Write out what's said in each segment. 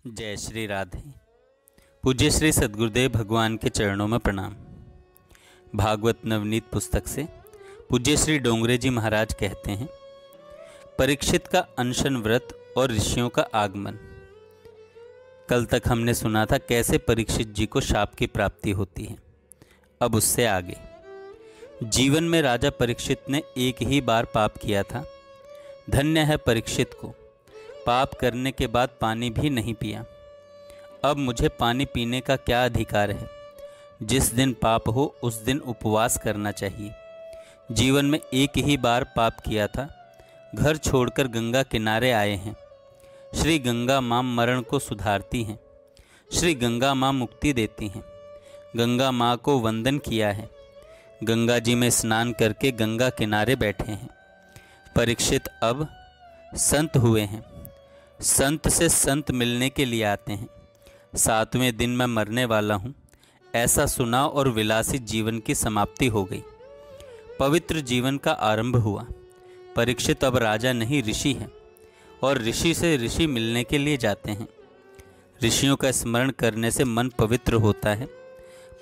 जय श्री राधे। पूज्य श्री सद्गुरुदेव भगवान के चरणों में प्रणाम। भागवत नवनीत पुस्तक से पूज्य श्री डोंगरे जी महाराज कहते हैं, परीक्षित का अनशन व्रत और ऋषियों का आगमन। कल तक हमने सुना था कैसे परीक्षित जी को शाप की प्राप्ति होती है। अब उससे आगे जीवन में राजा परीक्षित ने एक ही बार पाप किया था। धन्य है परीक्षित को, पाप करने के बाद पानी भी नहीं पिया। अब मुझे पानी पीने का क्या अधिकार है। जिस दिन पाप हो उस दिन उपवास करना चाहिए। जीवन में एक ही बार पाप किया था, घर छोड़कर गंगा किनारे आए हैं। श्री गंगा माँ मरण को सुधारती हैं, श्री गंगा माँ मुक्ति देती हैं। गंगा माँ को वंदन किया है, गंगा जी में स्नान करके गंगा किनारे बैठे हैं। परीक्षित अब संत हुए हैं, संत से संत मिलने के लिए आते हैं। 7वें दिन मैं मरने वाला हूँ, ऐसा सुना और विलासी जीवन की समाप्ति हो गई। पवित्र जीवन का आरंभ हुआ। परीक्षित अब राजा नहीं ऋषि है और ऋषि से ऋषि मिलने के लिए जाते हैं। ऋषियों का स्मरण करने से मन पवित्र होता है।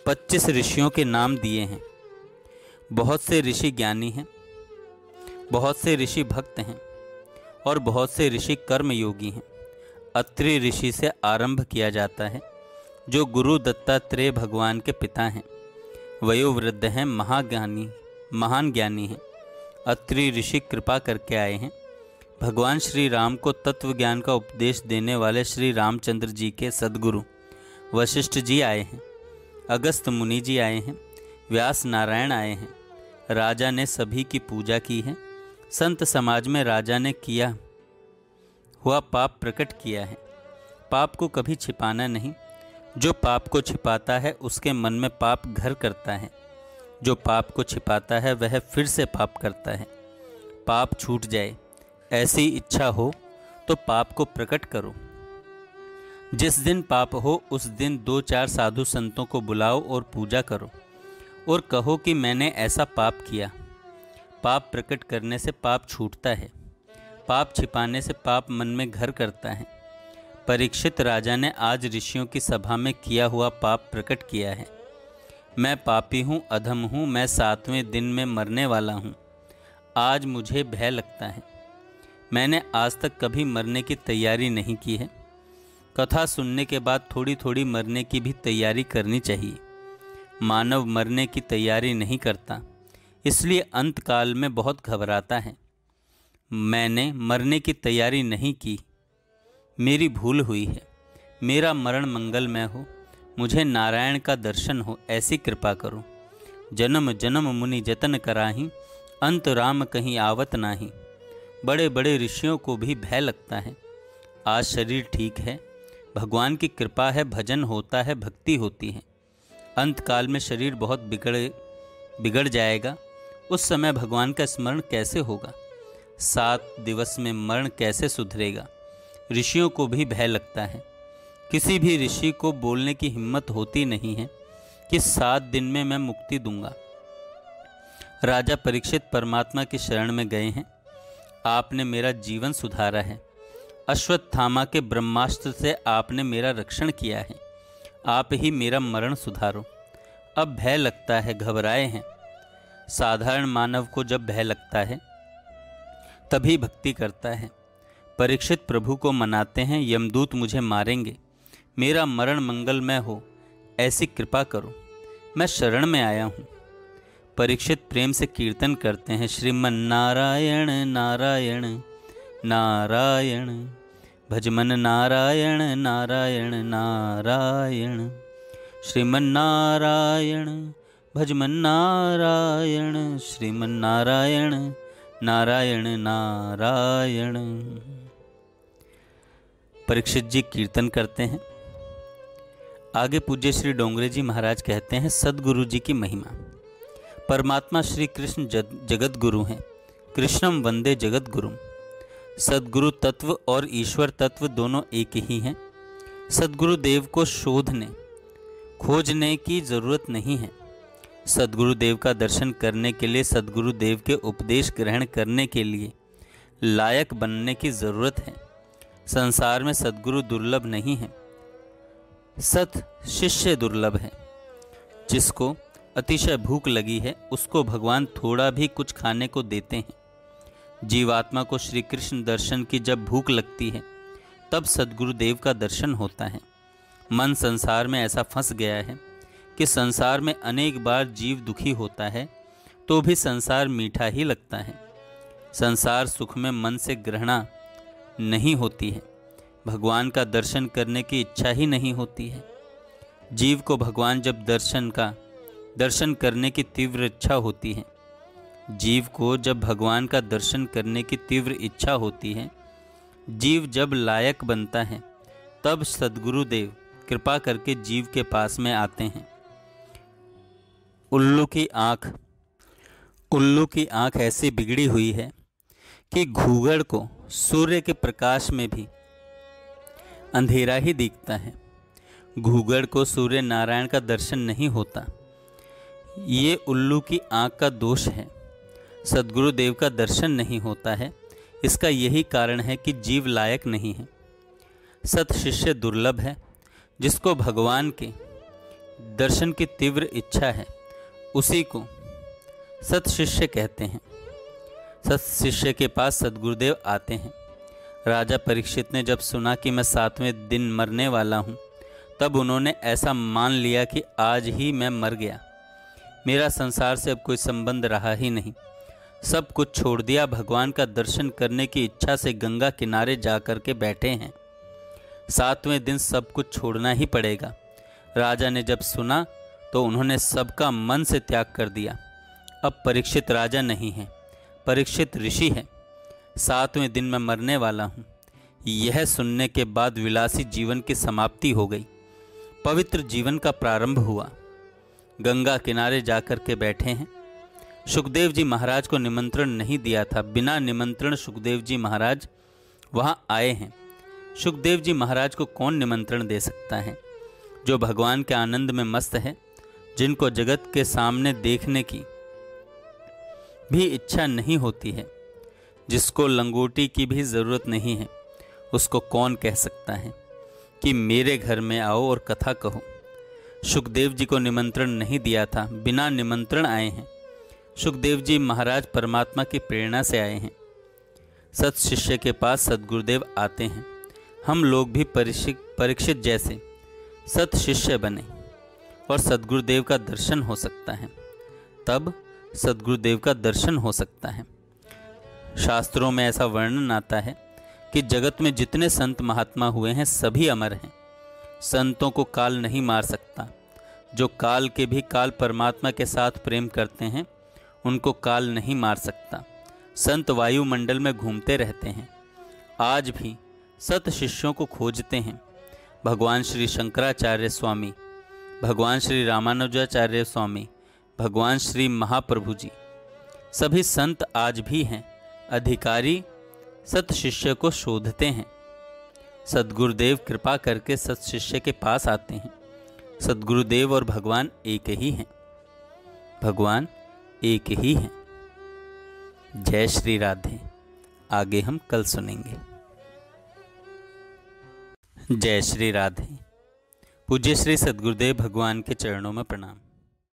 25 ऋषियों के नाम दिए हैं। बहुत से ऋषि ज्ञानी हैं, बहुत से ऋषि भक्त हैं और बहुत से ऋषि कर्मयोगी हैं। अत्रि ऋषि से आरंभ किया जाता है, जो गुरु दत्तात्रेय भगवान के पिता हैं। वयोवृद्ध हैं, महान ज्ञानी हैं। अत्रि ऋषि कृपा करके आए हैं। भगवान श्री राम को तत्व ज्ञान का उपदेश देने वाले श्री रामचंद्र जी के सद्गुरु वशिष्ठ जी आए हैं। अगस्त मुनि जी आए हैं। व्यास नारायण आए हैं। राजा ने सभी की पूजा की है। संत समाज में राजा ने किया हुआ पाप प्रकट किया है। पाप को कभी छिपाना नहीं। जो पाप को छिपाता है उसके मन में पाप घर करता है। जो पाप को छिपाता है वह फिर से पाप करता है। पाप छूट जाए ऐसी इच्छा हो तो पाप को प्रकट करो। जिस दिन पाप हो उस दिन 2-4 साधु संतों को बुलाओ और पूजा करो और कहो कि मैंने ऐसा पाप किया। पाप प्रकट करने से पाप छूटता है। पाप छिपाने से पाप मन में घर करता है। परीक्षित राजा ने आज ऋषियों की सभा में किया हुआ पाप प्रकट किया है। मैं पापी हूँ, अधम हूँ, मैं 7वें दिन में मरने वाला हूँ। आज मुझे भय लगता है। मैंने आज तक कभी मरने की तैयारी नहीं की है। कथा सुनने के बाद थोड़ी थोड़ी मरने की भी तैयारी करनी चाहिए। मानव मरने की तैयारी नहीं करता, इसलिए अंतकाल में बहुत घबराता है। मैंने मरने की तैयारी नहीं की, मेरी भूल हुई है। मेरा मरण मंगलमय हो, मुझे नारायण का दर्शन हो, ऐसी कृपा करो। जन्म जन्म मुनि जतन कराही, अंत राम कहीं आवत नाही। बड़े बड़े ऋषियों को भी भय लगता है। आज शरीर ठीक है, भगवान की कृपा है, भजन होता है, भक्ति होती है। अंतकाल में शरीर बहुत बिगड़ जाएगा। उस समय भगवान का स्मरण कैसे होगा। 7 दिवस में मरण कैसे सुधरेगा। ऋषियों को भी भय लगता है। किसी भी ऋषि को बोलने की हिम्मत होती नहीं है कि 7 दिन में मैं मुक्ति दूंगा। राजा परीक्षित परमात्मा की शरण में गए हैं। आपने मेरा जीवन सुधारा है। अश्वत्थामा के ब्रह्मास्त्र से आपने मेरा रक्षण किया है। आप ही मेरा मरण सुधारो। अब भय लगता है, घबराए हैं। साधारण मानव को जब भय लगता है तभी भक्ति करता है। परीक्षित प्रभु को मनाते हैं, यमदूत मुझे मारेंगे, मेरा मरण मंगलमय हो, ऐसी कृपा करो, मैं शरण में आया हूँ। परीक्षित प्रेम से कीर्तन करते हैं, श्रीमन नारायण नारायण नारायण, भजमन नारायण नारायण नारायण, श्रीमन नारायण भजमन नारायण, श्रीमन नारायण नारायण नारायण। परीक्षित जी कीर्तन करते हैं। आगे पूज्य श्री डोंगरे जी महाराज कहते हैं, सद्गुरु जी की महिमा। परमात्मा श्री कृष्ण जगत गुरु हैं। कृष्णम वंदे जगत गुरुम। सद्गुरु तत्व और ईश्वर तत्व दोनों एक ही हैं। सद्गुरुदेव को खोजने की जरूरत नहीं है। सद्गुरुदेव का दर्शन करने के लिए, सद्गुरुदेव के उपदेश ग्रहण करने के लिए लायक बनने की ज़रूरत है। संसार में सद्गुरु दुर्लभ नहीं है, सत शिष्य दुर्लभ है। जिसको अतिशय भूख लगी है उसको भगवान थोड़ा भी कुछ खाने को देते हैं। जीवात्मा को श्री कृष्ण दर्शन की जब भूख लगती है तब सद्गुरुदेव का दर्शन होता है। मन संसार में ऐसा फंस गया है कि संसार में अनेक बार जीव दुखी होता है तो भी संसार मीठा ही लगता है। संसार सुख में मन से ग्रहणा नहीं होती है, भगवान का दर्शन करने की इच्छा ही नहीं होती है। जीव को भगवान जब दर्शन करने की तीव्र इच्छा होती है, जीव को जब भगवान का दर्शन करने की तीव्र इच्छा होती है, जीव जब लायक बनता है तब सद्गुरुदेव कृपा करके जीव के पास में आते हैं। उल्लू की आँख ऐसी बिगड़ी हुई है कि घूगड़ को सूर्य के प्रकाश में भी अंधेरा ही दिखता है। घूगड़ को सूर्य नारायण का दर्शन नहीं होता। ये उल्लू की आँख का दोष है, सद्गुरुदेव का दर्शन नहीं होता है। इसका यही कारण है कि जीव लायक नहीं है। सत शिष्य दुर्लभ है। जिसको भगवान के दर्शन की तीव्र इच्छा है उसी को सत शिष्य कहते हैं। सत शिष्य के पास सद्गुरुदेव आते हैं। राजा परीक्षित ने जब सुना कि मैं 7वें दिन मरने वाला हूँ तब उन्होंने ऐसा मान लिया कि आज ही मैं मर गया, मेरा संसार से अब कोई संबंध रहा ही नहीं। सब कुछ छोड़ दिया, भगवान का दर्शन करने की इच्छा से गंगा किनारे जा कर के बैठे हैं। 7वें दिन सब कुछ छोड़ना ही पड़ेगा। राजा ने जब सुना तो उन्होंने सबका मन से त्याग कर दिया। अब परीक्षित राजा नहीं है, परीक्षित ऋषि है। 7वें दिन मैं मरने वाला हूँ। यह सुनने के बाद विलासी जीवन की समाप्ति हो गई, पवित्र जीवन का प्रारंभ हुआ। गंगा किनारे जाकर के बैठे हैं। सुखदेव जी महाराज को निमंत्रण नहीं दिया था, बिना निमंत्रण सुखदेव जी महाराज वहाँ आए हैं। सुखदेव जी महाराज को कौन निमंत्रण दे सकता है? जो भगवान के आनंद में मस्त है, जिनको जगत के सामने देखने की भी इच्छा नहीं होती है, जिसको लंगोटी की भी ज़रूरत नहीं है, उसको कौन कह सकता है कि मेरे घर में आओ और कथा कहो? सुखदेव जी को निमंत्रण नहीं दिया था, बिना निमंत्रण आए हैं। सुखदेव जी महाराज परमात्मा की प्रेरणा से आए हैं। सत शिष्य के पास सद्गुरुदेव आते हैं। हम लोग भी परीक्षित जैसे सत शिष्य बने और सद्गुरुदेव का दर्शन हो सकता है, तब सद्गुरुदेव का दर्शन हो सकता है। शास्त्रों में ऐसा वर्णन आता है कि जगत में जितने संत महात्मा हुए हैं सभी अमर हैं। संतों को काल नहीं मार सकता। जो काल के भी काल परमात्मा के साथ प्रेम करते हैं उनको काल नहीं मार सकता। संत वायुमंडल में घूमते रहते हैं, आज भी सत शिष्यों को खोजते हैं। भगवान श्री शंकराचार्य स्वामी, भगवान श्री रामानुजाचार्य स्वामी, भगवान श्री महाप्रभु जी, सभी संत आज भी हैं। अधिकारी सत शिष्य को शोधते हैं। सद्गुरुदेव कृपा करके सत शिष्य के पास आते हैं। सद्गुरुदेव और भगवान एक ही हैं, भगवान एक ही हैं। जय श्री राधे। आगे हम कल सुनेंगे। जय श्री राधे। पूज्य श्री सद्गुरुदेव भगवान के चरणों में प्रणाम।